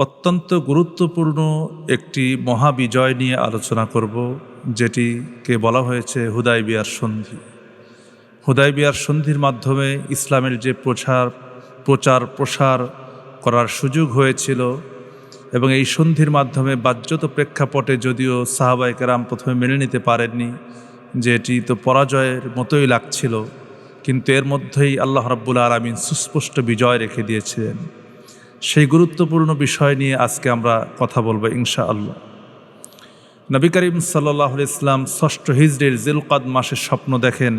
অত্যন্ত গুরুত্বপূর্ণ একটি মহাবিজয় নিয়ে আলোচনা করব, যেটিকে বলা হয়েছে হুদায়বিয়ার সন্ধি। হুদায়বিয়ার সন্ধির মাধ্যমে ইসলামের যে প্রচার প্রসার করার সুযোগ হয়েছিল, এবং এই সন্ধির মাধ্যমে বাহ্যত প্রেক্ষাপটে যদিও সাহাবায়ে কেরাম প্রথমে মেনে নিতে পারেননি যে এটি তো পরাজয়ের মতোই লাগছিল, কিন্তু এর মধ্যেই আল্লাহ রাব্বুল আলামিন সুস্পষ্ট বিজয় রেখে দিয়েছিলেন। সেই গুরুত্বপূর্ণ বিষয় নিয়ে আজকে আমরা কথা বলবো ইনশাআল্লাহ। নবী করিম সাল্লাল্লাহু আলাইহি ওয়াসাল্লাম ৬ষ্ঠ হিজরির জিলকাদ মাসে স্বপ্ন দেখেন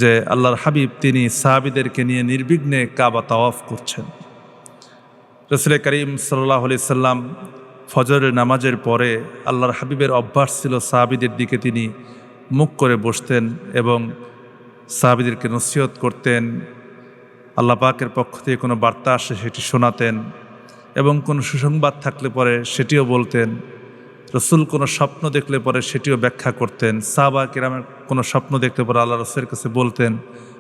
যে আল্লাহর হাবিব তিনি সাহাবীদেরকে নিয়ে নির্বিঘ্নে কাবা তাওয়াফ করছেন। রাসূল করিম সাল্লাল্লাহু আলাইহি ওয়াসাল্লাম ফজরের নামাজের পরে আল্লাহর হাবিবের অভ্যাস ছিল সাহাবীদের দিকে তিনি মুখ করে বসতেন এবং সাহাবীদেরকে নসিহত করতেন। আল্লাহ পাকের পক্ষ থেকে কোনো বার্তা আসে সেটি শোনাতেন, এবং কোনো সুসংবাদ থাকলে পরে সেটিও বলতেন। রসুল কোনো স্বপ্ন দেখলে পরে সেটিও ব্যাখ্যা করতেন। সাহাবা কিরামের কোনো স্বপ্ন দেখলে পরে আল্লাহ রসুলের কাছে বলতেন,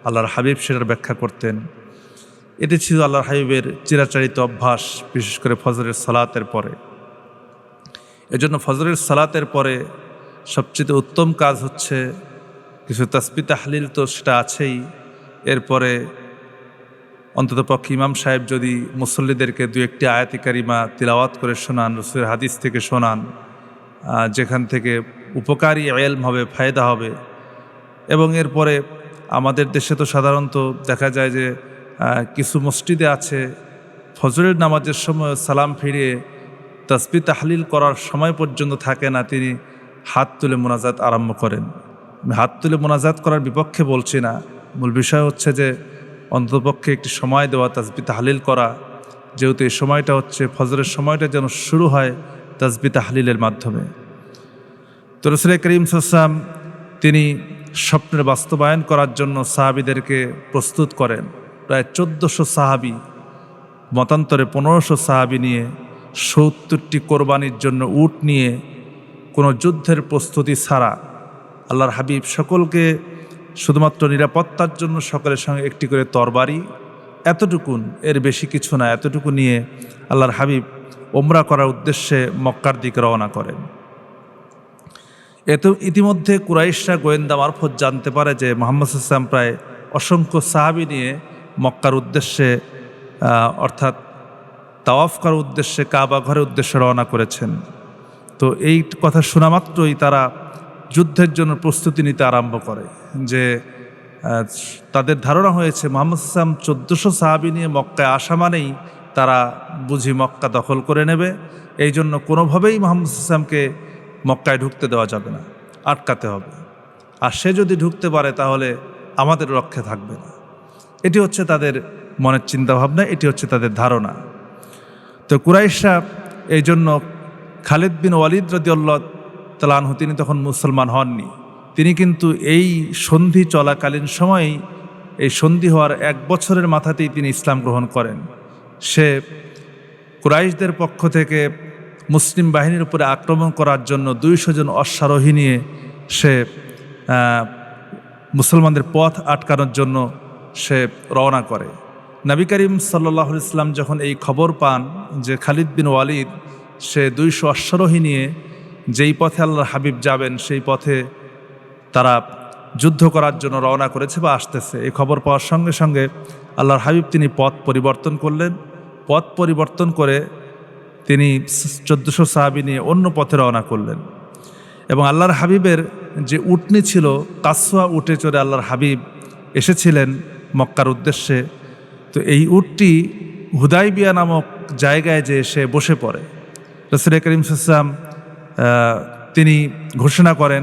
আল্লাহর হাবিব সেটার ব্যাখ্যা করতেন। এটি ছিল আল্লাহর হাবিবের চিরাচরিত অভ্যাস, বিশেষ করে ফজরের সালাতের পরে। এজন্য ফজরের সালাতের পরে সবচেয়ে উত্তম কাজ হচ্ছে কিছু তাসবিহ তাহলিল, তো সেটা আছেই। এরপরে অন্ততপক্ষে ইমাম সাহেব যদি মুসল্লিদেরকে দু একটি আয়াতে কারিমা তিলাওয়াত করে শোনান, রসুলের হাদিস থেকে শোনান, যেখান থেকে উপকারী ইলম হবে, ফায়দা হবে। এবং এরপরে আমাদের দেশে তো সাধারণত দেখা যায় যে কিছু মসজিদে আছে ফজরের নামাজের সময় সালাম ফিরিয়ে তাসবিহ তাহলিল করার সময় পর্যন্ত থাকে না, তিনি হাত তুলে মোনাজাত আরম্ভ করেন। আমি হাত তুলে মোনাজাত করার বিপক্ষে বলছি না, মূল বিষয় হচ্ছে যে অন্ততপক্ষে একটি সময় দেওয়া, তাসবিহ তাহলিল করা, যেহেতু এই সময়টা হচ্ছে ফজরের সময়টা, যেন শুরু হয় তাসবিহ তাহলিলের মাধ্যমে। তো রাসূল করিম সাল্লাল্লাহু আলাইহি ওয়াসাল্লাম তিনি স্বপ্নের বাস্তবায়ন করার জন্য সাহাবীদেরকে প্রস্তুত করেন। প্রায় ১৪০০ সাহাবী, মতান্তরে ১৫০০ সাহাবী নিয়ে ৭০টি কোরবানির জন্য উট নিয়ে কোনো যুদ্ধের প্রস্তুতি ছাড়া আল্লাহর হাবিব সকলকে শুধুমাত্র নিরাপত্তার জন্য সকলের সঙ্গে একটি করে তরবারি, এতটুকুন, এর বেশি কিছু না, এতটুকু নিয়ে আল্লাহর হাবিব ওমরা করার উদ্দেশ্যে মক্কার দিকে রওনা করেন। ইতিমধ্যে কুরাইশরা গোয়েন্দা মারফত জানতে পারে যে মুহাম্মদ সাল্লাল্লাহু আলাইহি ওয়াসাল্লাম প্রায় অসংখ্য সাহাবী নিয়ে মক্কার উদ্দেশ্যে, অর্থাৎ তাওয়াফ করার উদ্দেশ্যে, কাবা ঘরের উদ্দেশ্যে রওনা করেছেন। তো এই কথা শোনা মাত্রই তারা যুদ্ধের জন্য প্রস্তুতি নিতে আরম্ভ করে। যে তাদের ধারণা হয়েছে মুহাম্মদ সাল্লাল্লাহু আলাইহি ওয়াসাল্লাম ১৪০০ সাহাবী নিয়ে মক্কায় আসা মানেই তারা বুঝি মক্কা দখল করে নেবে। এই জন্য কোনোভাবেই মুহাম্মদ সাল্লাল্লাহু আলাইহি ওয়াসাল্লামকে মক্কায় ঢুকতে দেওয়া যাবে না, আটকাতে হবে। আর সে যদি ঢুকতে পারে তাহলে আমাদের রক্ষে থাকবে না। এটি হচ্ছে তাদের মনের চিন্তাভাবনা, এটি হচ্ছে তাদের ধারণা। তো কুরাইশরা এই জন্য খালিদ বিন ওয়ালিদ রাদিয়াল্লাহু তাআলা আনহু, তিনি তখন মুসলমান হননি। তিনি কিন্তু এই সন্ধি চলাকালীন সময়েই, এই সন্ধি হওয়ার ১ বছরের মাথাতেই তিনি ইসলাম গ্রহণ করেন। সে কুরাইশদের পক্ষ থেকে মুসলিম বাহিনীর উপরে আক্রমণ করার জন্য ২০০ জন অশ্বারোহী নিয়ে সে মুসলমানদের পথ আটকানোর জন্য সে রওনা করে। নবী করিম সাল্লাল্লাহু আলাইহি ওয়াসাল্লাম যখন এই খবর পান যে খালিদ বিন ওয়ালিদ সে ২০০ অশ্বারোহী নিয়ে যেই পথে আল্লাহর হাবিব যাবেন সেই পথে তারা যুদ্ধ করার জন্য রওনা করেছে বা আসতেছে, এই খবর পাওয়ার সঙ্গে সঙ্গে আল্লাহর হাবিব তিনি পথ পরিবর্তন করলেন। পথ পরিবর্তন করে তিনি ১৪০০ সাহাবী নিয়ে অন্য পথে রওনা করলেন। এবং আল্লাহর হাবিবের যে উটনি ছিল, কাসওয়া উটে চড়ে আল্লাহর হাবিব এসেছিলেন মক্কার উদ্দেশ্যে। তো এই উটটি হুদায়বিয়া নামক জায়গায় যে এসে বসে পড়ে। রাসূল করিম সাল্লাল্লাহু আলাইহি ওয়াসাল্লাম তিনি ঘোষণা করেন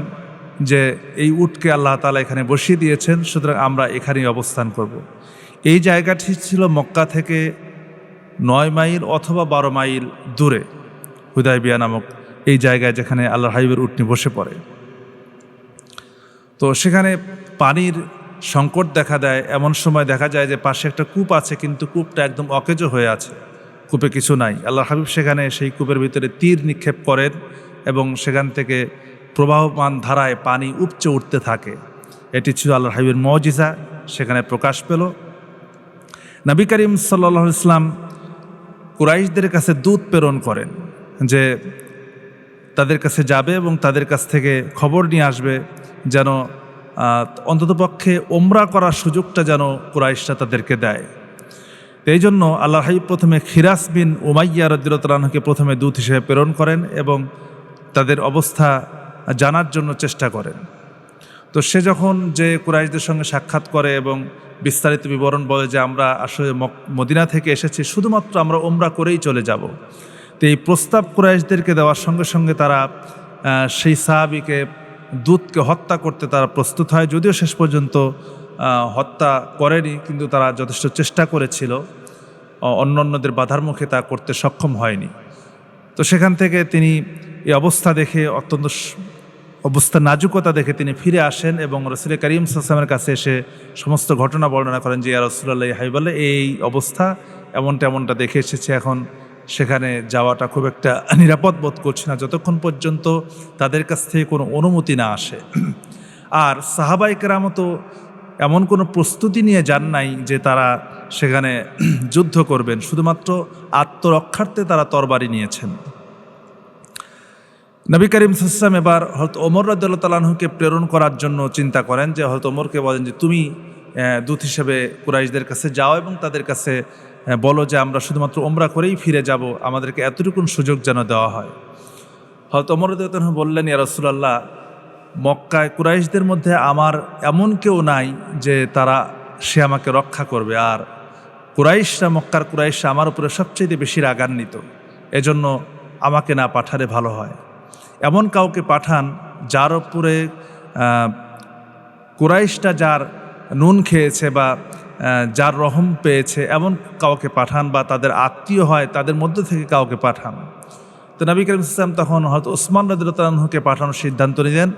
যে এই উটকে আল্লাহ তাআলা এখানে বসিয়ে দিয়েছেন, সুতরাং আমরা এখানেই অবস্থান করব। এই জায়গাটি ছিল মক্কা থেকে ৯ মাইল অথবা ১২ মাইল দূরে, হুদায়বিয়া নামক এই জায়গায় যেখানে আল্লাহর হাবিবের উটনি বসে পড়ে। তো সেখানে পানির সংকট দেখা দেয়। এমন সময় দেখা যায় যে পাশে একটা কূপ আছে, কিন্তু কূপটা একদম অকেজো হয়ে আছে, কূপে কিছু নাই। আল্লাহর হাবিব সেখানে সেই কূপের ভিতরে তীর নিক্ষেপ করেন এবং সেখান থেকে প্রবাহমান ধারায় পানি উপচে উঠতে থাকে। এটি ছিল আল্লাহর হাবিবের মুজিজা, সেখানে প্রকাশ পেল। নবী করিম সাল্লাল্লাহু আলাইহি ওয়াসাল্লাম কুরাইশদের কাছে দূত প্রেরণ করেন যে তাদের কাছে যাবে এবং তাদের কাছ থেকে খবর নিয়ে আসবে যেন অন্ততপক্ষে ওমরা করার সুযোগটা যেন কুরাইশরা তাদেরকে দেয়। এই জন্য আল্লাহর হাবিব প্রথমে খিরাস বিন উমাইয়া রাদিয়াল্লাহু আনহুকে প্রথমে দূত হিসেবে প্রেরণ করেন এবং তাদের অবস্থা জানার জন্য চেষ্টা করেন। তো সে যখন যে কুরাইশদের সঙ্গে সাক্ষাৎ করে এবং বিস্তারিত বিবরণ বলে যে আমরা আসলে মদিনা থেকে এসেছি, শুধুমাত্র আমরা ওমরা করেই চলে যাব। তো এই প্রস্তাব কুরাইশদেরকে দেওয়ার সঙ্গে সঙ্গে তারা সেই সাহাবীকে দূতকে হত্যা করতে তারা প্রস্তুত হয়। যদিও শেষ পর্যন্ত হত্যা করেনি, কিন্তু তারা যথেষ্ট চেষ্টা করেছিল, অন্যদের বাধার মুখে তা করতে সক্ষম হয়নি। তো সেখান থেকে তিনি এই অবস্থা দেখে, অত্যন্ত অবস্থা নাজুকতা দেখে তিনি ফিরে আসেন এবং রাসূল করিম সাল্লাল্লাহু আলাইহি ওয়াসাল্লামের কাছে এসে সমস্ত ঘটনা বর্ণনা করেন যে ইয়া রাসূলুল্লাহ হাবিবাল্লাহ, এই অবস্থা এমনটা দেখে এসেছে, এখন সেখানে যাওয়াটা খুব একটা নিরাপদ বোধ করছে না যতক্ষণ পর্যন্ত তাদের কাছ থেকে কোনো অনুমতি না আসে। আর সাহাবায়ে কেরামও তো এমন কোনো প্রস্তুতি নিয়ে যান নাই যে তারা সেখানে যুদ্ধ করবেন, শুধুমাত্র আত্মরক্ষার্থে তারা তরবারি নিয়েছেন। নবী করিম সাল্লাল্লাহু আলাইহি ওয়াসাল্লাম এবার হযরত ওমর রাদিয়াল্লাহু তাআলা আনহুকে প্রেরণ করার জন্য চিন্তা করেন যে হযরত ওমরকে বলেন যে তুমি দূত হিসেবে কুরাইশদের কাছে যাও এবং তাদের কাছে বলো যে আমরা শুধুমাত্র ওমরা করেই ফিরে যাব, আমাদেরকে এতটুকুন সুযোগ যেন দেওয়া হয়। হযরত ওমর রাদিয়াল্লাহু আনহু বললেন, ইয়া রাসূলুল্লাহ, মক্কায় কুরাইশদের মধ্যে আমার এমন কেউ নাই যে সে আমাকে রক্ষা করবে, আর মক্কার কুরাইশরা আমার উপরে সবচেয়ে বেশি রাগান্বিত, এজন্য আমাকে না পাঠালে ভালো হয়। এমন কাউকে পাঠান যার উপরে কুরাইশটা যার নুন খেয়েছে বা যার রহম পেয়েছে, এমন কাউকে পাঠান, বা তাদের আত্মীয় হয় তাদের মধ্যে থেকে কাউকে পাঠান। তো নবী করিম সাল্লাল্লাহু আলাইহি ওয়াসাল্লাম তখন হযরত ওসমান রাদিয়াল্লাহু তাআলা আনহুকে পাঠানোর সিদ্ধান্ত নিলেন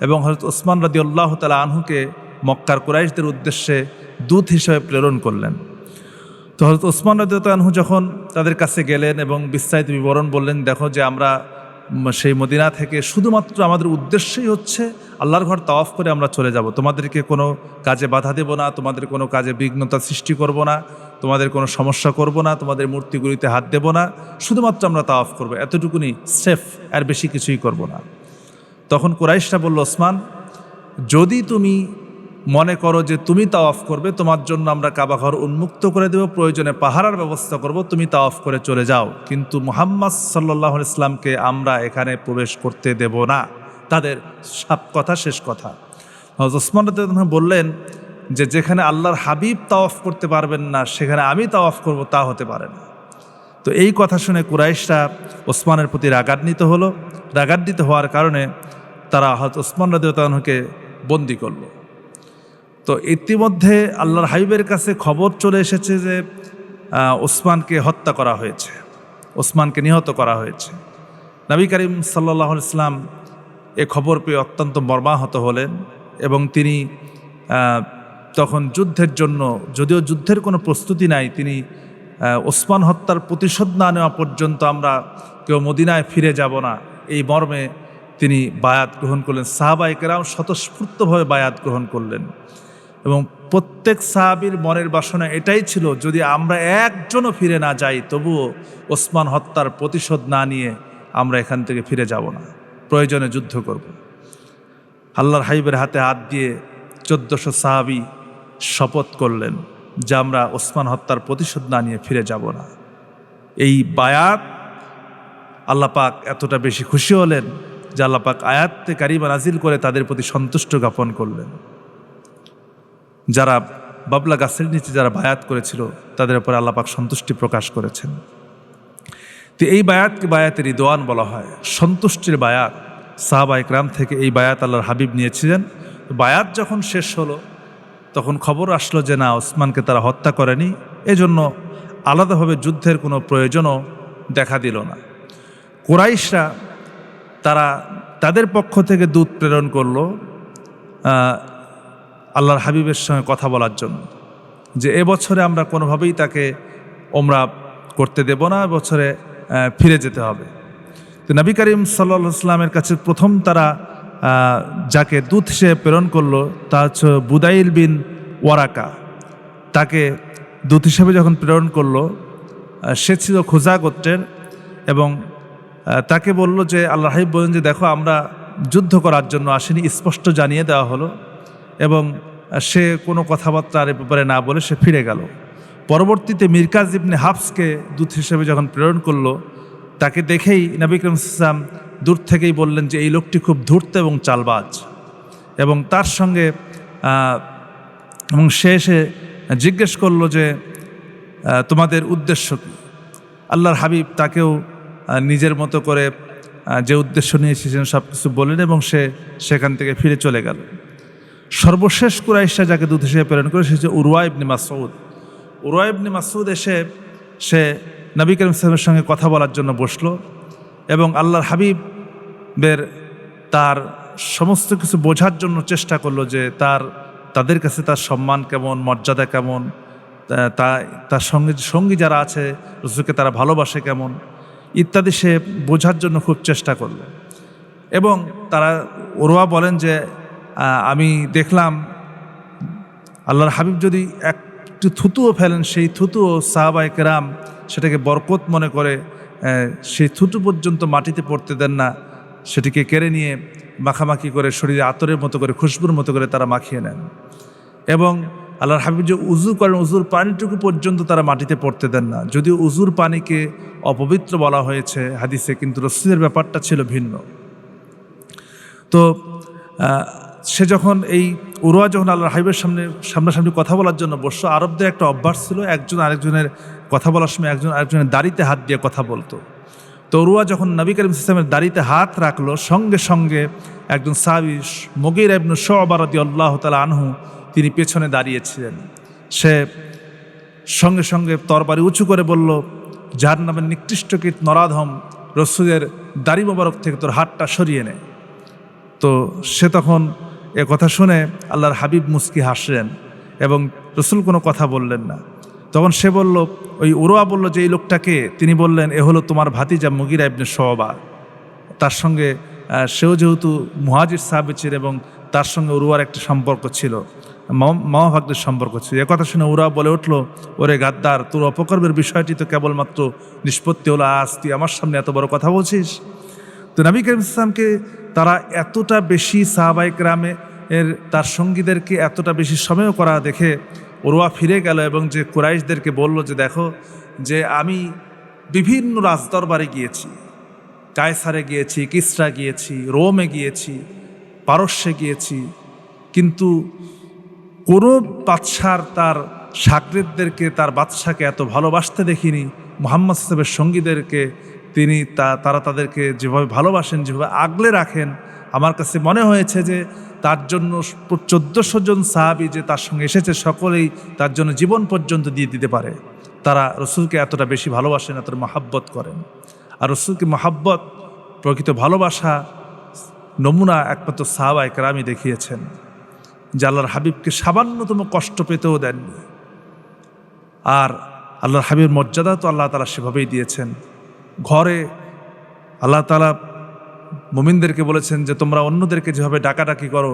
এবং হযরত ওসমান রাদিয়াল্লাহু তাআলা আনহুকে মক্কার কুরাইশদের উদ্দেশ্যে দূত হিসেবে প্রেরণ করলেন। তো হযরত ওসমান রাদিয়াল্লাহু তাআলা আনহু যখন তাদের কাছে গেলেন এবং বিস্তারিত বিবরণ বললেন, দেখো যে আমরা সেই মদিনা থেকে শুধুমাত্র আমাদের উদ্দেশ্যই হচ্ছে আল্লাহর ঘর তাওয়াফ করে আমরা চলে যাব, তোমাদেরকে কোনো কাজে বাধা দেব না, তোমাদের কোনো কাজে বিঘ্নতা সৃষ্টি করব না, তোমাদের কোনো সমস্যা করব না, তোমাদের মূর্তিগুলিতে হাত দেব না, শুধুমাত্র আমরা তাওয়াফ করব, এতটুকুনি সেফ, আর বেশি কিছুই করব না। তখন কুরাইশরা বলল, ওসমান, যদি তুমি মনে করো যে তুমি তাওয়াফ করবে, তোমার জন্য আমরা কাবা ঘর উন্মুক্ত করে দেব, প্রয়োজনে পাহারার ব্যবস্থা করব, তুমি তাওয়াফ করে চলে যাও, কিন্তু মুহাম্মদ সাল্লাল্লাহু আলাইহি ওয়াসাল্লামকে আমরা এখানে প্রবেশ করতে দেব না। তাদের সব কথা শেষ কথা। হযরত ওসমান রাদিয়াল্লাহু আনহু বললেন যে যেখানে আল্লাহর হাবিব তাওয়াফ করতে পারবেন না, সেখানে আমি তাওয়াফ করব, তা হতে পারে না। তো এই কথা শুনে কুরাইশরা ওসমানের প্রতি রাগান্বিত হলো। রাগান্বিত হওয়ার কারণে তারা হযরত ওসমান রাদিয়াল্লাহু আনহুকে বন্দী করল। তো ইতিমধ্যে আল্লাহর হাবিবের কাছে খবর চলে এসেছে যে ওসমানকে হত্যা করা হয়েছে, ওসমানকে নিহত করা হয়েছে। নবী করিম সাল্লাল্লাহু আলাইহি ওয়াসাল্লাম এ খবর পেয়ে অত্যন্ত মর্মাহত হলেন এবং তিনি তখন যুদ্ধের জন্য, যদিও যুদ্ধের কোনো প্রস্তুতি নাই, তিনি ওসমান হত্যার প্রতিশোধ না নেওয়া পর্যন্ত আমরা কেউ মদিনায় ফিরে যাব না, এই মর্মে তিনি বায়াত গ্রহণ করলেন। সাহাবায়ে কেরাম স্বতঃস্ফূর্তভাবে বায়াত গ্রহণ করলেন এবং প্রত্যেক সাহাবীর মনের বাসনা এটাই ছিল, যদি আমরা একজনও ফিরে না যাই, তবুও ওসমান হত্যার প্রতিশোধ না নিয়ে আমরা এখান থেকে ফিরে যাব না, প্রয়োজনে যুদ্ধ করব। আল্লাহর হাবিবের হাতে হাত দিয়ে 1400 সাহাবী শপথ করলেন যে আমরা ওসমান হত্যার প্রতিশোধ না নিয়ে ফিরে যাব না। এই বায়াত আল্লাহ পাক এতটা বেশি খুশি হলেন যে আল্লাহ পাক আয়াতে কারিমা নাজিল করে তাদের প্রতি সন্তুষ্ট জ্ঞাপন করলেন। যারা বাবলা গাছের নিচে যারা বায়াত করেছিল, তাদের উপরে আল্লাহ পাক সন্তুষ্টি প্রকাশ করেছেন। তো এই বায়াতকে বায়াতে রিদওয়ান বলা হয়, সন্তুষ্টির বায়াত। সাহাবায়ে কেরাম থেকে এই বায়াত আল্লাহর হাবিব নিয়েছিলেন। বায়াত যখন শেষ হলো, তখন খবর আসলো যে না, ওসমানকে তারা হত্যা করেনি, এজন্য আলাদাভাবে যুদ্ধের কোনো প্রয়োজনও দেখা দিল না। কুরাইশরা তারা তাদের পক্ষ থেকে দূত প্রেরণ করলো আল্লাহর হাবিবের সঙ্গে কথা বলার জন্য, যে এবছরে আমরা কোনোভাবেই তাকে ওমরা করতে দেব না, এবছরে ফিরে যেতে হবে। তো নবী করিম সাল্লাল্লাহু আলাইহি ওয়াসাল্লামের কাছে প্রথম তারা যাকে দূত হিসেবে প্রেরণ করলো তা হচ্ছে বুদাইল বিন ওয়ারাকা। তাকে দূত হিসেবে যখন প্রেরণ করলো, সে ছিল খুজা গোত্রের, এবং তাকে বলল যে আল্লাহ হাবিব বলেন যে দেখো আমরা যুদ্ধ করার জন্য আসেনি, স্পষ্ট জানিয়ে দেওয়া হলো। এবং সে কোনো কথাবার্তার এ ব্যাপারে না বলে সে ফিরে গেল। পরবর্তীতে মিরকাজ ইবনে হাফসকে দূত হিসেবে যখন প্রেরণ করলো, তাকে দেখেই নবী করিম সাল্লাল্লাহু আলাইহি ওয়াসাল্লাম দূর থেকেই বললেন যে এই লোকটি খুব ধূর্ত এবং চালবাজ। এবং তার সঙ্গে এবং সে এসে জিজ্ঞেস করলো যে তোমাদের উদ্দেশ্য কী? আল্লাহর হাবিব তাকেও নিজের মতো করে যে উদ্দেশ্য নিয়ে এসেছেন সব কিছু বললেন, এবং সে সেখান থেকে ফিরে চলে গেল। সর্বশেষ কুরাইশরা যাকে দূত হিসেবে প্রেরণ করে সে হচ্ছে উরওয়া ইবনে মাসউদ। উরওয়া ইবনে মাসউদ এসে সে নবী করিম সাল্লাল্লাহু আলাইহি ওয়াসাল্লামের সঙ্গে কথা বলার জন্য বসলো, এবং আল্লাহর হাবিবের তার সমস্ত কিছু বোঝার জন্য চেষ্টা করলো যে তাদের কাছে তার সম্মান কেমন, মর্যাদা কেমন, তার সঙ্গী যারা আছে রাসূলকে তারা ভালোবাসে কেমন ইত্যাদি সে বোঝার জন্য খুব চেষ্টা করল। এবং তারা উরওয়া বলেন যে আমি দেখলাম আল্লাহর হাবিব যদি একটু থুতুও ফেলেন, সেই থুতুও সাহাবায়ে কেরাম সেটাকে বরকত মনে করে সেই থুতু পর্যন্ত মাটিতে পড়তে দেন না, সেটিকে কেড়ে নিয়ে মাখামাখি করে শরীরে আতরের মতো করে, খুশবুর মতো করে তারা মাখিয়ে নেন। এবং আল্লাহর হাবিব যে উজু করেন, উজুর পানিটুকু পর্যন্ত তারা মাটিতে পড়তে দেন না। যদিও উজুর পানিকে অপবিত্র বলা হয়েছে হাদিসে, কিন্তু রাসূলের ব্যাপারটা ছিল ভিন্ন। তো সে যখন এই উরওয়া যখন আল্লাহর হাবিবের সামনাসামনি কথা বলার জন্য বসলো, আরবদের একটা অভ্যাস ছিল একজন আরেকজনের কথা বলার সময় একজন আরেকজনের দাড়িতে হাত দিয়ে কথা বলতো। তো উরওয়া যখন নবী করিম সাল্লাল্লাহু আলাইহি ওয়াসাল্লামের দাড়িতে হাত রাখলো, সঙ্গে সঙ্গে একজন সাহাবী মুগীরা ইবনে শুআবা রাদিয়াল্লাহু তাআলা আনহু তিনি পেছনে দাঁড়িয়েছিলেন। সে সঙ্গে সঙ্গে তরবারি উঁচু করে বলল, জাহান্নামের নিকৃষ্টকীট নরাধম, রাসূলের দাড়ি মোবারক থেকে তোর হাতটা সরিয়ে নে। তো সে তখন এ কথা শুনে আল্লাহর হাবিব মুস্কি হাসলেন, এবং রাসূল কোনো কথা বললেন না। তখন সে বলল, ওই উরওয়া বলল যে এই লোকটাকে, তিনি বললেন এ হলো তোমার ভাতিজা মুগীরা ইবনে শুআবা। তার সঙ্গে সেও যেহেতু মুহাজির সাহাবী ছিল এবং তার সঙ্গে উরওয়ার একটা সম্পর্ক ছিল, মামা ভাগ্নের সম্পর্ক ছিল। এ কথা শুনে উরওয়া বলে উঠল, ওরে গাদ্দার, তোর অপকর্মের বিষয়টি তো কেবলমাত্র নিষ্পত্তি হলো, আজ তুই আমার সামনে এত বড় কথা বলছিস। তো নবী করিম সাল্লাল্লাহু আলাইহি ওয়াসাল্লামকে তারা এতটা বেশি সাহাবায়ে কেরামে তার সঙ্গীদেরকে এতটা বেশি সময় করা দেখে উরওয়া ফিরে গেল, এবং যে কুরাইশদেরকে বলল যে দেখো, যে আমি বিভিন্ন রাজদরবারে গিয়েছি, কায়সারে গিয়েছি, কিসরা গিয়েছি, রোমে গিয়েছি, পারস্যে গিয়েছি, কিন্তু কোনো বাদশার তার শাগরেদদেরকে, তার বাদশাকে এত ভালোবাসতে দেখিনি। মুহাম্মদ সাল্লাল্লাহু আলাইহি ওয়াসাল্লামের সঙ্গীদেরকে তারা তাদেরকে যেভাবে ভালোবাসেন, যেভাবে আগলে রাখেন, আমার কাছে মনে হয়েছে যে তার জন্য 1400 জন সাহাবী যে তার সঙ্গে এসেছে সকলেই তার জন্য জীবন পর্যন্ত দিয়ে দিতে পারে। তারা রাসূলকে এতটা বেশি ভালোবাসেন, এতটা মহাব্বত করেন। আর রাসূলকে মহাব্বত, প্রকৃত ভালোবাসা নমুনা একমাত্র সাহাবায়ে কেরামই দেখিয়েছেন, যে আল্লাহর হাবিবকে সামান্যতম কষ্ট পেতেও দেননি। আর আল্লাহর হাবিবের মর্যাদা তো আল্লাহ তাআলা সেভাবেই দিয়েছেন। ঘরে আল্লাহ তাআলা মুমিনদেরকে বলেছেন যে তোমরা অন্যদেরকে যেভাবে ডাকাডাকি করো,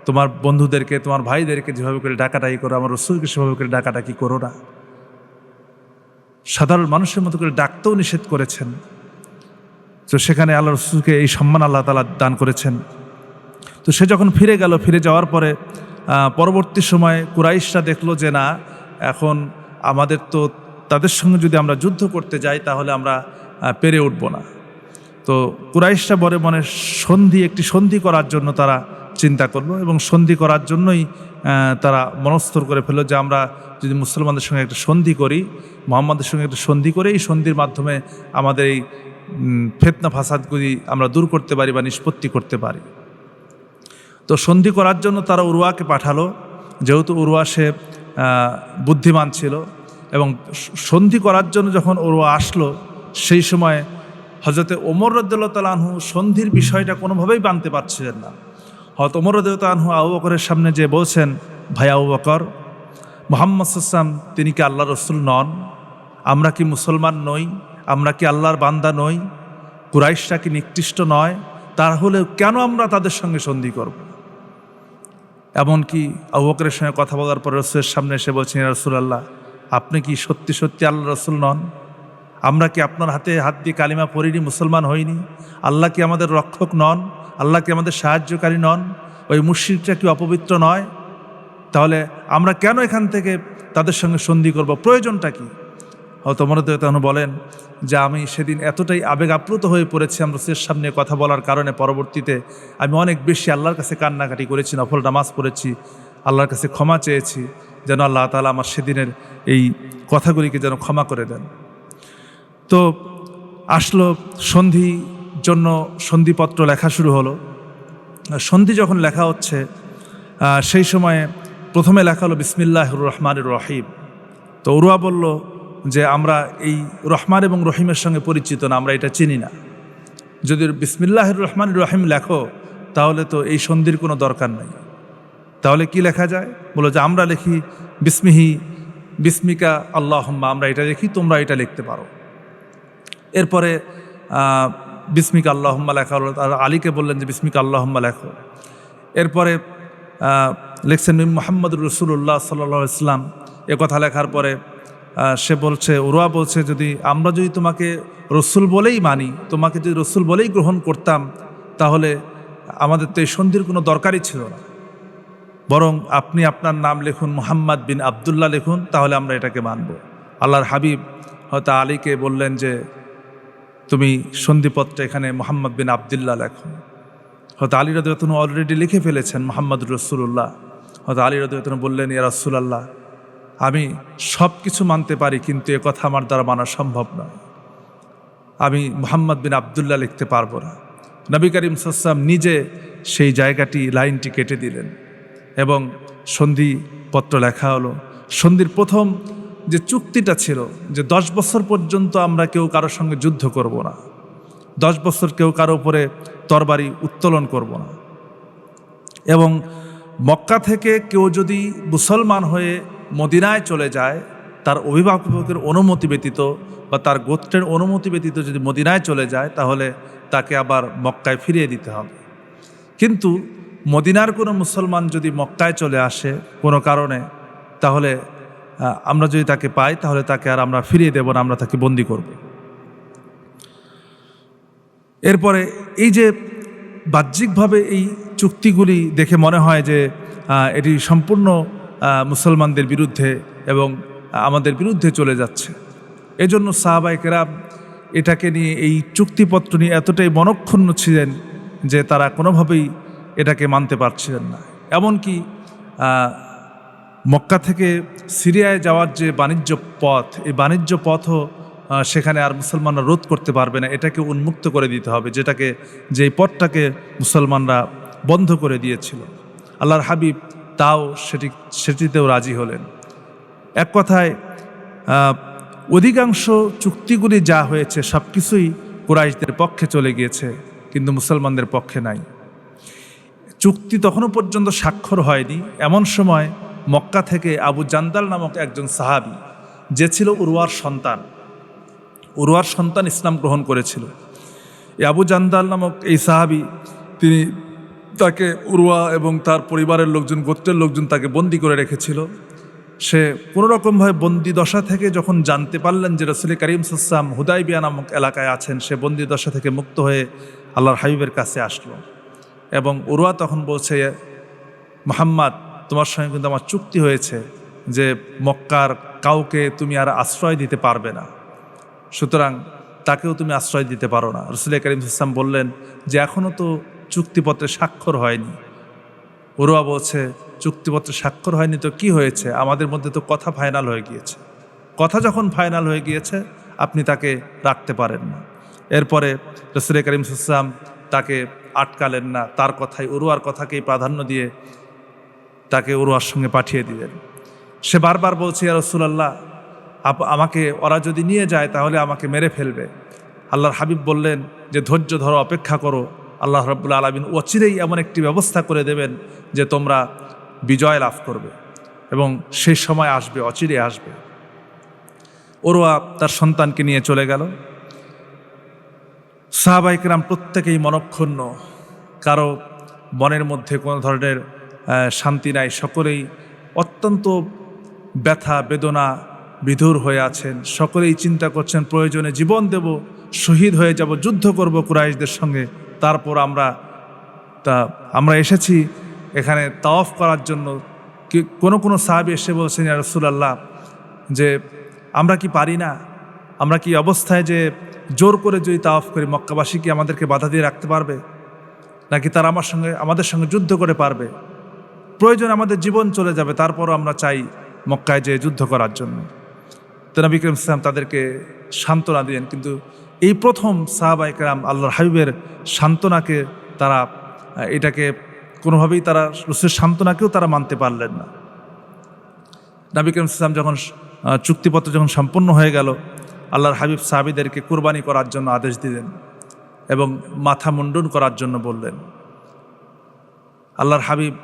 তোমার বন্ধুদেরকে, তোমার ভাইদেরকে যেভাবে করে ডাকাডাকি করো, আমার রাসূলকে সেভাবে করে ডাকাডাকি করো না। সাধারণ মানুষের মতো করে ডাকতেও নিষেধ করেছেন। তো সেখানে আল্লাহ রাসূলকে এই সম্মান আল্লাহ তাআলা দান করেছেন। তো সে যখন ফিরে গেল, ফিরে যাওয়ার পরে পরবর্তী সময়ে কুরাইশরা দেখলো যে না, এখন আমাদের তো তাদের সঙ্গে যদি আমরা যুদ্ধ করতে যাই তাহলে আমরা পেরে উঠব না। তো কুরাইশরা বড় মনে একটি সন্ধি করার জন্য তারা চিন্তা করলো, এবং সন্ধি করার জন্যই তারা মনস্থির করে ফেললো যে আমরা যদি মুসলমানদের সঙ্গে একটা সন্ধি করি, মুহাম্মাদের সঙ্গে একটা সন্ধি করে এই সন্ধির মাধ্যমে আমাদের এই ফিতনা ফাসাদগুলি আমরা দূর করতে পারি বা নিষ্পত্তি করতে পারি। তো সন্ধি করার জন্য তারা উরওয়াকে পাঠালো, যেহেতু উরওয়া সে বুদ্ধিমান ছিল। এবং সন্ধি করার জন্য যখন উরওয়া আসলো, সেই সময় হযরতে ওমর রাদিয়াল্লাহু তাআলা আনহু সন্ধির বিষয়টা কোনোভাবেই মানতে পারছিলেন না। হযরত ওমর রাদিয়াল্লাহু তাআলা আনহু আবু বকরের সামনে যে বলছেন, ভাই আবু বকর, মুহাম্মদ সাল্লাল্লাহু আলাইহি ওয়াসাল্লাম তিনি কি আল্লাহর রাসূল নন? আমরা কি মুসলমান নই? আমরা কি আল্লাহর বান্দা নই? কুরাইশরা কি নিকৃষ্ট নয়? তাহলে কেন আমরা তাদের সঙ্গে সন্ধি করব? এমনকি আবু বকরের সঙ্গে কথা বলার পর রাসূলের সামনে এসে বলছেন, ইয়া রাসূলুল্লাহ, আপনি কি সত্যি সত্যি আল্লাহর রাসূল নন? আমরা কি আপনার হাতে হাত দিয়ে কালিমা পড়িনি, মুসলমান হইনি? আল্লাহ কি আমাদের রক্ষক নন? আল্লাহ কি আমাদের সাহায্যকারী নন? ওই মুশরিকরা কি অপবিত্র নয়? তাহলে আমরা কেন এখান থেকে তাদের সঙ্গে সন্ধি করব? প্রয়োজনটা কি? হয়তো মনোদয় তখন বলেন যে আমি সেদিন এতটাই আবেগ আপ্লুত হয়ে পড়েছি রাসূলের সামনে কথা বলার কারণে, পরবর্তীতে আমি অনেক বেশি আল্লাহর কাছে কান্নাকাটি করেছি, নফল নামাজ পড়েছি, আল্লাহর কাছে ক্ষমা চেয়েছি, যেন আল্লাহ তাআলা আমার সেদিনের এই কথাগুলিকে যেন ক্ষমা করে দেন। তো আসলো সন্ধি জন্য সন্ধিপত্র লেখা শুরু হলো। সন্ধি যখন লেখা হচ্ছে সেই সময়ে প্রথমে লেখা হলো বিসমিল্লাহির রহমানির রহিম। তো উরওয়া বলল যে আমরা এই রহমান এবং রহিমের সঙ্গে পরিচিত না, আমরা এটা চিনি না। যদি বিসমিল্লাহির রহমানির রহিম লেখো তাহলে তো এই সন্ধির কোনো দরকার নাই। তাহলে কি লেখা যায়? বলো যে আমরা লিখি বিসমিহি বিসমিকা আল্লাহুম্মা, আমরা এটা লিখি, তোমরা এটা লিখতে পারো। এরপরে বিসমিকা আল্লাহুম্মা লেখা হলো। আর আলীকে বললেন যে বিসমিকা আল্লাহুম্মা লেখো। এরপরে লিখছেন মুহাম্মদুর রাসূলুল্লাহ সাল্লাল্লাহু আলাইহি ওয়াসাল্লাম। এ কথা লেখার পরে সে বলছে, উরওয়া বলছে, যদি আমরা যদি তোমাকে রসুল বলেই মানি, তোমাকে যদি রসুল বলেই গ্রহণ করতাম, তাহলে আমাদের তো এই সন্ধির কোনো দরকারই ছিল না। বরং আপনি আপনার নাম লিখুন, মুহাম্মদ বিন আবদুল্লাহ লিখুন, তাহলে আমরা এটাকে মানব। আল্লাহর হাবিব হয়তো আলীকে বললেন যে তুমি সন্ধিপত্রে এখানে মুহাম্মদ বিন আবদুল্লাহ লেখো। হয়তো আলী রাদিয়াল্লাহু আনহু অলরেডি লিখে ফেলেছেন মুহাম্মদুর রাসূলুল্লাহ। হয়তো আলী রাদিয়াল্লাহু আনহু বললেন, ইয়া রাসূলুল্লাহ, আমি সব কিছু মানতে পারি, কিন্তু এ কথা আমার দ্বারা মানা সম্ভব নয়, আমি মুহাম্মদ বিন আবদুল্লাহ লিখতে পারবো না। নবী করিম সাল্লাল্লাহু আলাইহি ওয়াসাল্লাম নিজে সেই জায়গাটি, লাইনটি কেটে দিলেন এবং সন্ধিপত্র লেখা হলো। সন্ধির প্রথম যে চুক্তিটা ছিল যে 10 বছর পর্যন্ত আমরা কেউ কারোর সঙ্গে যুদ্ধ করব না, 10 বছর কেউ কারো উপরে তরবারি উত্তোলন করব না, এবং মক্কা থেকে কেউ যদি মুসলমান হয়ে মদিনায় চলে যায়, তার অভিভাবকের অনুমতি ব্যতীত বা তার গোত্রের অনুমতি ব্যতীত যদি মদিনায় চলে যায়, তাহলে তাকে আবার মক্কায় ফিরিয়ে দিতে হবে। কিন্তু মদিনার কোনো মুসলমান যদি মক্কায় চলে আসে কোনো কারণে, তাহলে আমরা যদি তাকে পাই, তাহলে তাকে আর আমরা ফিরিয়ে দেব না, আমরা তাকে বন্দি করব। এরপরে এই যে বাহ্যিকভাবে এই চুক্তিগুলি দেখে মনে হয় যে এটি সম্পূর্ণ মুসলমানদের বিরুদ্ধে এবং আমাদের বিরুদ্ধে চলে যাচ্ছে। এজন্য সাহাবায়ে কেরাম এটাকে নিয়ে, এই চুক্তিপত্র নিয়ে এতটাই মনক্ষুণ্ণ ছিলেন যে তারা কোনোভাবেই এটাকে মানতে পারছিলেন না। এমনকি মক্কা থেকে সিরিয়ায় যাওয়ার যে বাণিজ্য পথ, এই বাণিজ্য পথও সেখানে আর মুসলমানরা রোধ করতে পারবে না, এটাকে উন্মুক্ত করে দিতে হবে, যেই পথটাকে মুসলমানরা বন্ধ করে দিয়েছিল। আল্লাহর হাবিব তাও সেটিতেও রাজি হলেন। এক কথায় অধিকাংশ চুক্তিগুলি যা হয়েছে সব কিছুই কুরাইশদের পক্ষে চলে গিয়েছে, কিন্তু মুসলমানদের পক্ষে নাই। চুক্তি তখনও পর্যন্ত স্বাক্ষর হয়নি। এমন সময় মক্কা থেকে আবু জান্দাল নামক একজন সাহাবী, যে ছিল উরওয়ার সন্তান ইসলাম গ্রহণ করেছিল। এই আবু জান্দাল নামক এই সাহাবী, তাকে উরওয়া এবং তার পরিবারের লোকজন, গোত্রের লোকজন তাকে বন্দী করে রেখেছিল। সে কোনোরকমভাবে বন্দি দশা থেকে যখন জানতে পারলেন যে রাসূল করিম সাল্লাল্লাহু আলাইহি ওয়াসাল্লাম হুদাইবিয়া নামক এলাকায় আছেন, সে বন্দি দশা থেকে মুক্ত হয়ে আল্লাহর হাবিবের কাছে আসলো। এবং উরওয়া তখন বলছে, মুহাম্মদ, তোমার সঙ্গে কিন্তু আমার চুক্তি হয়েছে যে মক্কার কাউকে তুমি আর আশ্রয় দিতে পারবে না, সুতরাং তাকেও তুমি আশ্রয় দিতে পারো না। রাসূল করিম সাল্লাল্লাহু আলাইহি ওয়াসাল্লাম বললেন যে এখনও তো চুক্তিপত্রে স্বাক্ষর হয়নি। উরওয়া বলছে, চুক্তিপত্রে স্বাক্ষর হয়নি তো কি হয়েছে, আমাদের মধ্যে তো কথা ফাইনাল হয়ে গিয়েছে। কথা যখন ফাইনাল হয়ে গিয়েছে, আপনি তাকে রাখতে পারেন না। এরপরে রাসূল করিম সাল্লাল্লাহু আলাইহি ওয়াসাল্লাম তাকে আটকালেন না, তার কথাই, উরওয়ার কথাকেই প্রাধান্য দিয়ে তাকে উরওয়ার সঙ্গে পাঠিয়ে দিলেন। সে বারবার বলছে, ইয়া রাসূলুল্লাহ, আমাকে ওরা যদি নিয়ে যায় তাহলে আমাকে মেরে ফেলবে। আল্লাহর হাবিব বললেন যে ধৈর্য ধরো, অপেক্ষা করো, আল্লাহ রাব্বুল আলামিন অচিরেই এমন একটি ব্যবস্থা করে দেবেন যে তোমরা বিজয় লাভ করবে এবং সেই সময় আসবে, অচিরে আসবে। উরওয়া তার সন্তানকে নিয়ে চলে গেল। সাহাবায়ে কেরাম প্রত্যেকেই মনক্ষুণ্ণ, কারো মনের মধ্যে কোনো ধরনের শান্তি নাই, সকলেই অত্যন্ত ব্যথা বেদনা বিধুর হয়ে আছেন, সকলেই চিন্তা করছেন প্রয়োজনে জীবন দেব, শহীদ হয়ে যাব, যুদ্ধ করব কুরাইশদের সঙ্গে, তারপর আমরা এসেছি এখানে তাওয়াফ করার জন্য। কোনো সাহাবী এসে বলছেন, ইয়া রাসূলুল্লাহ, যে আমরা কি পারি না, আমরা কি অবস্থায় যে জোর করে যদি তাওয়াফ করি মক্কাবাসী কি আমাদেরকে বাধা দিয়ে রাখতে পারবে, নাকি তারা আমাদের সঙ্গে যুদ্ধ করে পারবে? প্রয়োজন আমাদের জীবন চলে যাবে, তারপরও আমরা চাই মক্কায় যে যুদ্ধ করার জন্য। তো নবী করিম সাল্লাল্লাহু আলাইহি ওয়াসাল্লাম তাদেরকে সান্ত্বনা দিলেন, কিন্তু এই প্রথম সাহাবায়ে কেরাম আল্লাহর হাবিবের সান্ত্বনাকে তারা এটাকে কোনোভাবেই তারা রাসূলের সান্ত্বনাকেও তারা মানতে পারলেন না। নবী করিম সাল্লাল্লাহু আলাইহি ওয়াসাল্লাম যখন চুক্তিপত্র যখন সম্পন্ন হয়ে গেল, আল্লাহর হাবিব সাহাবীদেরকে কুরবানি করার জন্য আদেশ দিলেন এবং মাথা মুন্ডন করার জন্য বললেন। আল্লাহর হাবিব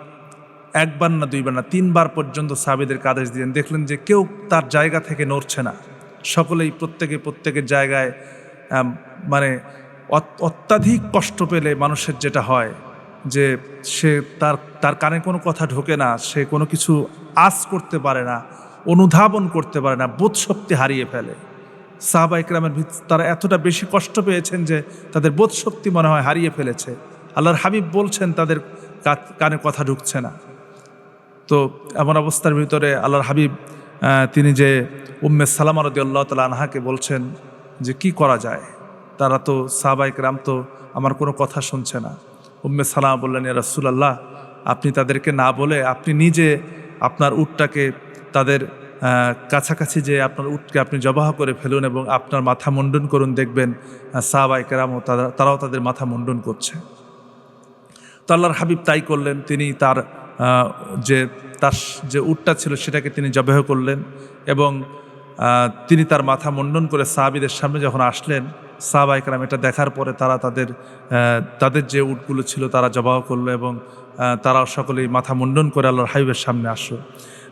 একবার না দুইবার না তিনবার পর্যন্ত সাহাবীদেরকে আদেশ দিলেন। দেখলেন যে কেউ তার জায়গা থেকে নড়ছে না, সকলেই প্রত্যেকের জায়গায় মানে অত্যাধিক কষ্ট পেলে মানুষের যেটা হয় যে সে তার কানে কোনো কথা ঢোকে না, সে কোনো কিছু আঁচ করতে পারে না, অনুধাবন করতে পারে না, বোধশক্তি হারিয়ে ফেলে। সাহাবায়ে কেরামের তারা এতটা বেশি কষ্ট পেয়েছেন যে তাদের বোধশক্তি মনে হয় হারিয়ে ফেলেছে। আল্লাহর হাবিব বলছেন তাদের কানে কথা ঢুকছে না। তো এমন অবস্থার ভিতরে আল্লাহর হাবিব তিনি যে উম্মে সালামা রাদিয়াল্লাহু তাআলা আনহাকে বলছেন যে কি করা যায়, তারা তো সাহাবায়ে কেরাম তো আমার কোনো কথা শুনছে না। উম্মে সালামা বললেন, ইয়া রাসূলুল্লাহ, আপনি তাদেরকে না বলে আপনি নিজে আপনার উটটাকে তাদের কাছাকাছি যে আপনার উটকে আপনি জবাহ করে ফেলুন এবং আপনার মাথা মুন্ডন করুন, দেখবেন সাহাবায়ে কেরামও তারাও তাদের মাথা মুন্ডন করছে। তো আল্লাহর হাবিব তাই করলেন। তিনি তার যে উটটা ছিল সেটাকে তিনি জবাহ করলেন এবং তিনি তার মাথা মুন্ডন করে সাহাবীদের সামনে যখন আসলেন, সাহাবায়ে কেরাম এটা দেখার পরে তারা তাদের যে উটগুলো ছিল তারা জবাহ করলো এবং তারা সকলেই মাথা মুন্ডন করে আল্লাহর হাবিবের সামনে আসলো।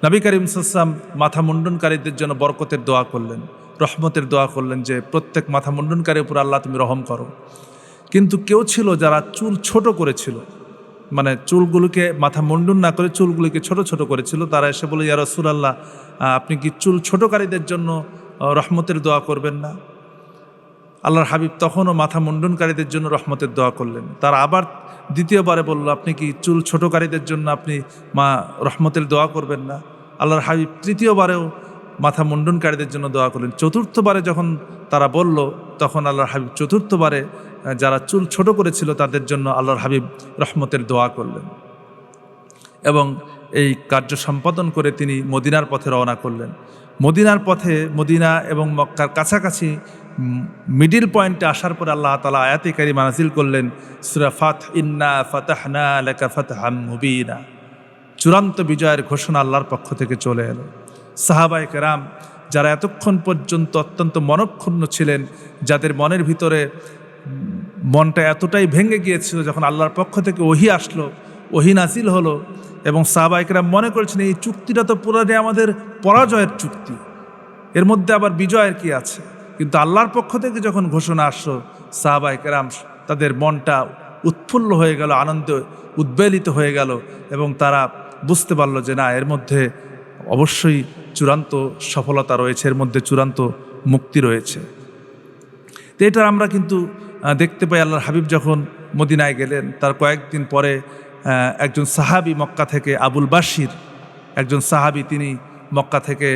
নবী করিম সাল্লাল্লাহু আলাইহি ওয়াসাল্লাম মাথা মুন্ডনকারীদের জন্য বরকতের দোয়া করলেন, রহমতের দোয়া করলেন যে প্রত্যেক মাথা মুন্ডনকারীর উপর আল্লাহ তুমি রহম করো। কিন্তু কেউ ছিল যারা চুল ছোট করেছিল, মানে চুলগুলোকে মাথা মুন্ডন না করে চুলগুলোকে ছোট ছোট করেছিল, তারা এসে বলে, ইয়া রাসূলুল্লাহ, আপনি কি চুল ছোটকারীদের জন্য রহমতের দোয়া করবেন না? আল্লাহর হাবিব তখনও মাথা মুন্ডনকারীদের জন্য রহমতের দোয়া করলেন। তারা আবার দ্বিতীয়বারে বলল, আপনি কি চুল ছোটকারীদের জন্য আপনি রহমতের দোয়া করবেন না? আল্লাহর হাবিব তৃতীয়বারেও মাথা মুন্ডনকারীদের জন্য দোয়া করলেন। চতুর্থবারে যখন তারা বলল, তখন আল্লাহর হাবিব চতুর্থবারে যারা চুল ছোট করেছিল তাদের জন্য আল্লাহর হাবিব রহমতের দোয়া করলেন এবং এই কার্য সম্পাদন করে তিনি মদিনার পথে রওনা করলেন। মদিনার পথে, মদিনা এবং মক্কার কাছাকাছি মিডিল পয়েন্টে আসার পর আল্লাহ তাআলা আয়াতে কারিমা নাযিল করলেন, সূরা ফাতহ, ইন্না ফাতাহনা লাকা ফাতহাম মুবিনা। চূড়ান্ত বিজয়ের ঘোষণা আল্লাহর পক্ষ থেকে চলে এলো। সাহাবায়ে কেরাম যারা এতক্ষণ পর্যন্ত অত্যন্ত মনক্ষুণ্ণ ছিলেন, যাদের মনের ভিতরে মনটা এতটাই ভেঙে গিয়েছিল, যখন আল্লাহর পক্ষ থেকে ওহী আসলো, ওহী নাযিল হলো এবং সাহাবায়ে কেরাম মনে করেছেন এই চুক্তিটা তো পুরোটাই আমাদের পরাজয়ের চুক্তি, এর মধ্যে আবার বিজয়ের কি আছে। কিন্তু আল্লাহর পক্ষ থেকে যখন ঘোষণা আসলো, সাহাবায়ে কেরাম তাদের মনটা উৎফুল্ল হয়ে গেল, আনন্দে উদ্বেলিত হয়ে গেল এবং তারা বুঝতে পারলো যে না, এর মধ্যে অবশ্যই চূড়ান্ত সফলতা রয়েছে, এর মধ্যে চূড়ান্ত মুক্তি রয়েছে। তো এটা আমরা কিন্তু দেখতে পাই, আল্লাহর হাবিব যখন মদিনায় গেলেন তার কয়েকদিন পরে একজন সাহাবী মক্কা থেকে, আবুল বাশির একজন সাহাবী, তিনি মক্কা থেকে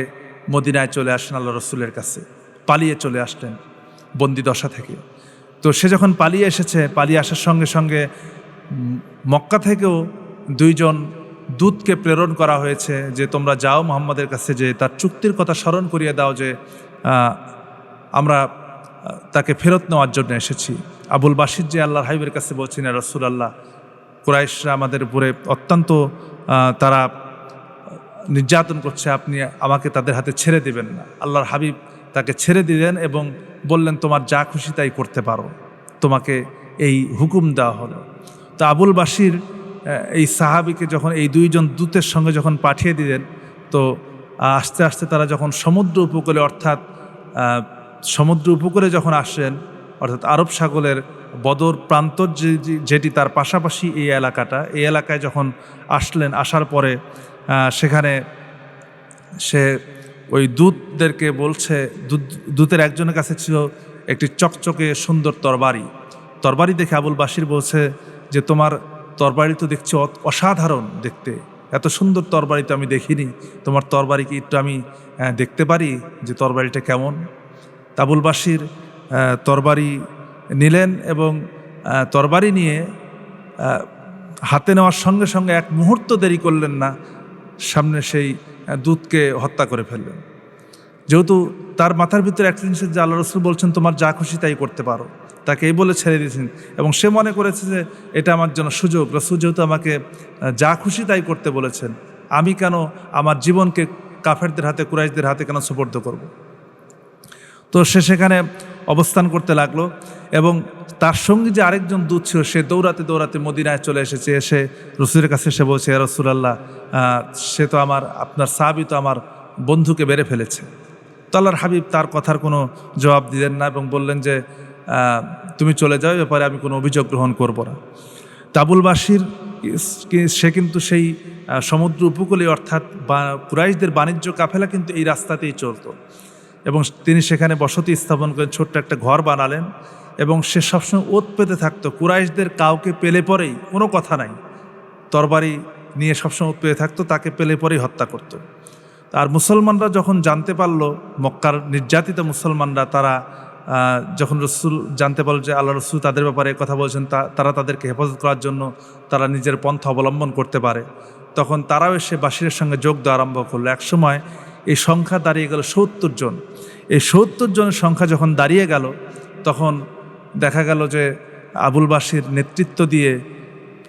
মদিনায় চলে আসেন আল্লাহ রসুলের কাছে, পালিয়ে চলে আসলেন বন্দি দশা থেকে। তো সে যখন পালিয়ে এসেছে, পালিয়ে আসার সঙ্গে সঙ্গে মক্কা থেকেও দুইজন দূতকে প্রেরণ করা হয়েছে যে তোমরা যাও মুহাম্মদের কাছে, যে তার চুক্তির কথা স্মরণ করিয়ে দাও যে আমরা তাকে ফেরত নেওয়ার জন্য এসেছি। আবুল বাশির যে আল্লাহর হাবিবের কাছে বলছেন, ইয়া রাসূলুল্লাহ, কুরাইশরা আমাদের উপরে অত্যন্ত তারা নির্যাতন করছে, আপনি আমাকে তাদের হাতে ছেড়ে দিবেন না। আল্লাহর হাবিব তাকে ছেড়ে দিলেন এবং বললেন, তোমার যা খুশি তাই করতে পারো, তোমাকে এই হুকুম দেওয়া হলো। তো আবুল বাশির এই সাহাবীকে যখন এই দুইজন দূতের সঙ্গে যখন পাঠিয়ে দিলেন, তো আস্তে আস্তে তারা যখন সমুদ্র উপকূলে, অর্থাৎ সমুদ্র উপকূলে যখন আসেন, অর্থাৎ আরব সাগরের বদর প্রান্তর যেটি তার পাশাপাশি এই এলাকাটা, এই এলাকায় যখন আসলেন, আসার পরে সেখানে সে ওই দূতদেরকে বলছে, দূতের একজনের কাছে ছিল একটি চকচকে সুন্দর তরবারি দেখে আবুল বাশির বলছে যে তোমার তরবারি তো দেখছি অসাধারণ দেখতে, এত সুন্দর তরবারি তো আমি দেখিনি, তোমার তরবারি কি একটু আমি দেখতে পারি যে তরবারিটা কেমন? আবুল বাশির তরবারি নিলেন এবং তরবারি নিয়ে হাতে নেওয়ার সঙ্গে সঙ্গে এক মুহূর্ত দেরি করলেন না, সামনে সেই দূতকে হত্যা করে ফেললেন। যেহেতু তার মাথার ভিতরে একটা জিনিস যে আল্লাহ রসুল বলছেন তোমার যা খুশি তাই করতে পারো, তাকে এই বলে ছেড়ে দিয়েছেন এবং সে মনে করেছে যে এটা আমার জন্য সুযোগ, রসুল যেহেতু আমাকে যা খুশি তাই করতে বলেছেন, আমি কেন আমার জীবনকে কাফেরদের হাতে, কুরাইশদের হাতে কেন সুপর্দ করব। তো সে সেখানে অবস্থান করতে লাগলো এবং তার সঙ্গে যে আরেকজন দূত ছিল সে দৌড়াতে দৌড়াতে মদিনায় চলে এসেছে। এসে রসুলের কাছে এসে বলছে, ইয়া রাসূলুল্লাহ, সে তো আপনার সাহাবী তো আমার বন্ধুকে মেরে ফেলেছে। তো আল্লাহর হাবিব তার কথার কোনো জবাব দিলেন না এবং বললেন যে তুমি চলে যাও, ব্যাপারে আমি কোনো অভিযোগ গ্রহণ করব না। আবুল বাশির সে কিন্তু সেই সমুদ্র উপকূলে, অর্থাৎ কুরাইশদের বাণিজ্য কাফেলা কিন্তু এই রাস্তাতেই চলতো এবং তিনি সেখানে বসতি স্থাপন করে ছোট্ট একটা ঘর বানালেন এবং সে সবসময় ওত পেতে থাকতো। কুরাইশদের কাউকে পেলে পরেই, কোনো কথা নাই, তরবারি নিয়ে সবসময় ওত পেতে থাকতো, তাকে পেলে পরেই হত্যা করত। আর মুসলমানরা যখন জানতে পারলো, মক্কার নির্যাতিত মুসলমানরা, তারা যখন রসুল জানতে পারল যে আল্লাহ রসুল তাদের ব্যাপারে কথা বলছেন, তারা তাদেরকে হেফাজত করার জন্য তারা নিজের পন্থা অবলম্বন করতে পারে, তখন তারাও এসে বাশিরের সঙ্গে যোগ দেওয়া আরম্ভ করলো। একসময় এই সংখ্যা দাঁড়িয়ে গেল ৭০ জন। এই ৭০ জনের সংখ্যা যখন দাঁড়িয়ে গেল, তখন দেখা গেল যে আবুল বাশির নেতৃত্ব দিয়ে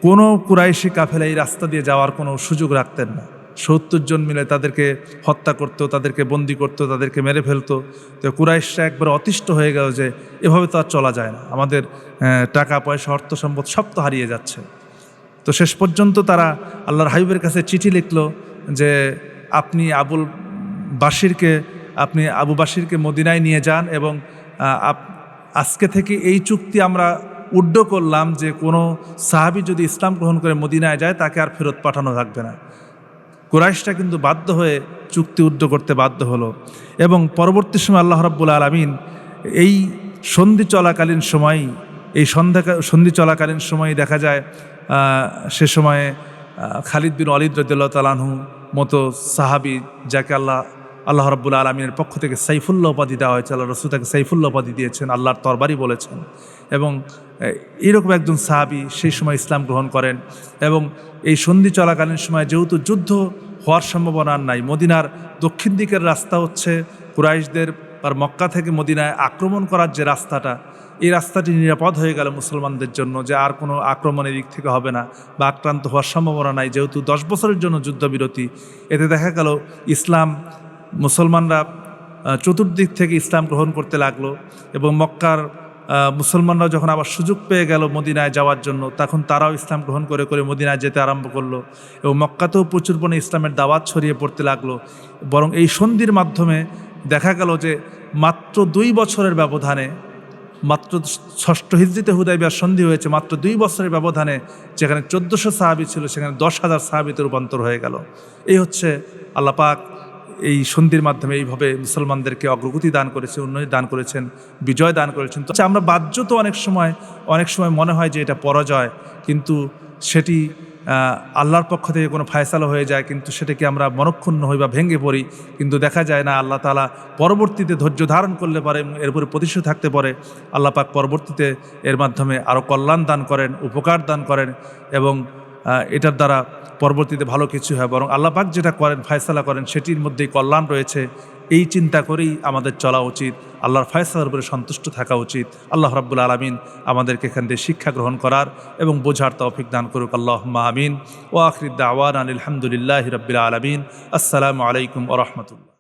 কোনো কুরাইশি কাফেলা এই রাস্তা দিয়ে যাওয়ার কোনো সুযোগ রাখতেন না। ৭০ জন মিলে তাদেরকে হত্যা করতো, তাদেরকে বন্দি করতো, তাদেরকে মেরে ফেলতো। তো কুরাইশরা একবার অতিষ্ঠ হয়ে গেল যে এভাবে তো আর চলা যায় না, আমাদের টাকা পয়সা অর্থ সম্পদ সব তো হারিয়ে যাচ্ছে। তো শেষ পর্যন্ত তারা আল্লাহর হাবিবের কাছে চিঠি লিখলো যে আপনি আবু বাশিরকে মদিনায় নিয়ে যান এবং আজকে থেকে এই চুক্তি আমরা উড্ড করলাম যে কোনো সাহাবী যদি ইসলাম গ্রহণ করে মদিনায় যায় তাকে আর ফেরত পাঠানো থাকবে না। কুরাইশটা কিন্তু বাধ্য হয়ে চুক্তি উড্ড করতে বাধ্য হলো এবং পরবর্তী সময় আল্লাহ রাব্বুল আলামিন এই সন্ধি চলাকালীন সময় দেখা যায় সে সময়ে খালিদ বিন ওয়ালিদ রাদিয়াল্লাহু তাআলা আনহু মতো সাহাবী, যাকে আল্লাহ রাব্বুল আলামিনের পক্ষ থেকে সাইফুল্লাহ উপাধি দেওয়া হয়েছে, আল্লাহ রাসূল তাকে সাইফুল্লাহ উপাধি দিয়েছেন, আল্লাহর তরবারি বলেছেন, এবং এইরকম একজন সাহাবী সেই সময় ইসলাম গ্রহণ করেন। এবং এই সন্ধি চলাকালীন সময় যেহেতু যুদ্ধ হওয়ার সম্ভাবনা নাই, মদিনার দক্ষিণ দিকের রাস্তা হচ্ছে কুরাইশদের আর মক্কা থেকে মদিনায় আক্রমণ করার যে রাস্তাটা, এই রাস্তাটি নিরাপদ হয়ে গেল মুসলমানদের জন্য, যে আর কোনো আক্রমণের দিক থেকে হবে না বা আক্রান্ত হওয়ার সম্ভাবনা নাই, যেহেতু 10 বছরের জন্য যুদ্ধবিরতি। এতে দেখা গেল মুসলমানরা চতুর্দিক থেকে ইসলাম গ্রহণ করতে লাগলো এবং মক্কার মুসলমানরা যখন আবার সুযোগ পেয়ে গেল মদিনায় যাওয়ার জন্য, তখন তারাও ইসলাম গ্রহণ করে মদিনায় যেতে আরম্ভ করলো এবং মক্কাতেও প্রচুর পরিমাণে ইসলামের দাওয়াত ছড়িয়ে পড়তে লাগলো। বরং এই সন্ধির মাধ্যমে দেখা গেল যে মাত্র 2 বছরের ব্যবধানে, মাত্র 6 হিজরিতে হুদায়বিয়ার সন্ধি হয়েছে, মাত্র 2 বছরের ব্যবধানে যেখানে 1400 সাহাবী ছিল সেখানে 10,000 সাহাবীতে রূপান্তর হয়ে গেল। এই হচ্ছে আল্লাহ পাক এই সন্ধির মাধ্যমে এইভাবে মুসলমানদেরকে অগ্রগতি দান করেছে, উন্নতি দান করেছেন, বিজয় দান করেছেন। তো আমরা বাহ্য তো অনেক সময় মনে হয় যে এটা পরাজয়, কিন্তু সেটি আল্লাহর পক্ষ থেকে কোনো ফায়সালা হয়ে যায়, কিন্তু সেটাকে আমরা মনক্ষুণ্ণ হই বা ভেঙে পড়ি, কিন্তু দেখা যায় না আল্লাহ তাআলা পরবর্তীতে ধৈর্য ধারণ করলে পারে, এর উপরে প্রতিষ্ঠিত থাকতে পারে, আল্লাহ পাক পরবর্তীতে এর মাধ্যমে আরও কল্যাণ দান করেন, উপকার দান করেন এবং এটার দ্বারা পরবর্তীতে ভালো কিছু হয়। বরং আল্লাহ পাক যেটা করেন, ফায়সালা করেন, সেটির মধ্যেই কল্যাণ রয়েছে। এই চিন্তা করেই আমাদের চলা উচিত, আল্লাহর ফায়সালার উপরে সন্তুষ্ট থাকা উচিত। আল্লাহ রাব্বুল আলামিন আমাদেরকে এখান থেকে শিক্ষা গ্রহণ করার এবং বোঝার তৌফিক দান করুক। আল্লাহুম্মা আমিন। ওয়া আখিরু দাওয়ানা আলহামদুলিল্লাহি রাব্বিল আলামিন। আসসালামু আলাইকুম ওয়া রাহমাতুল্লাহ।